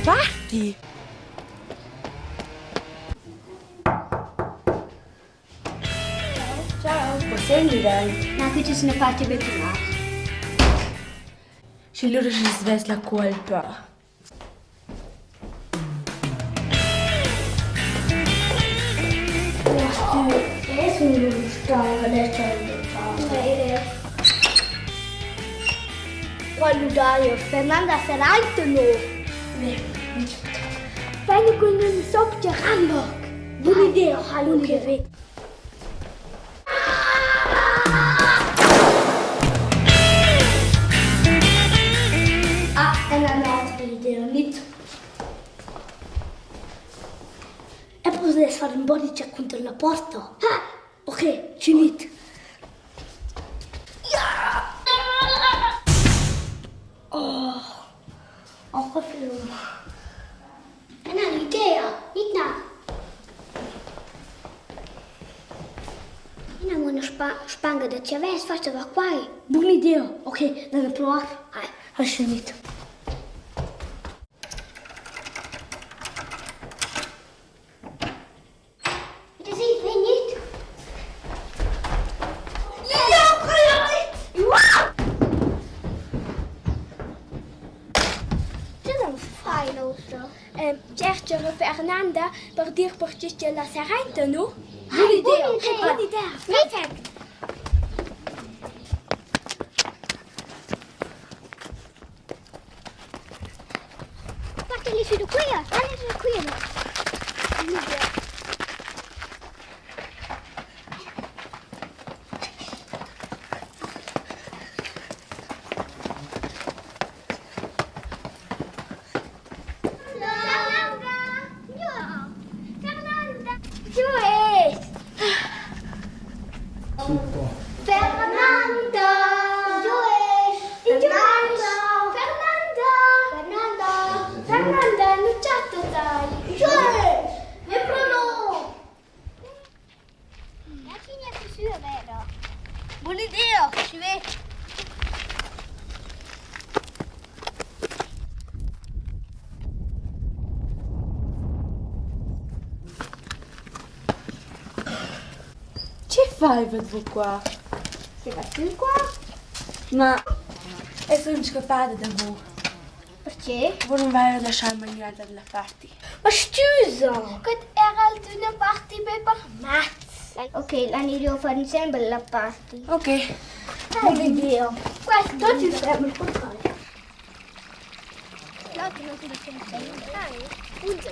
party? Ciao, posso venire? No, qui ci sono parti per prima. Și lor și zvezi la colpa. E sono stava leggendo. Quando dai, Fernanda Serraitolo. Vengo con un sopra Hamburg. Buona idea, hallo Gerrit. Ah, en een andere idee, niet. E potrei fare un body check contro la porta. Ah, ok, finito. Oh, che figo. È un'idea, Nina. Nina vuole una spanga da ti avessi fatto da qua. Buona idea. Ok, devo provare. Hai finito. It is infinite. Certo, Fernanda, per dir portiste la serrente, no? Buona idea. Perfetto. Portali su di qui, portali su di qui. Buona idea. Fernanda, non c'è dai. Buona idea, ci vedi? Ce fai vedo qua? Sei fatto qua? Ma sono scappata da voi. Perché? Voi non vai a lasciarmi niente della party. Ma scusa! Questa era una party per Max. Ok, la devo fare insieme la party. Ok. Buona idea. Questo ci serve il controllo. L'altro non ti dice niente. Dai, punta.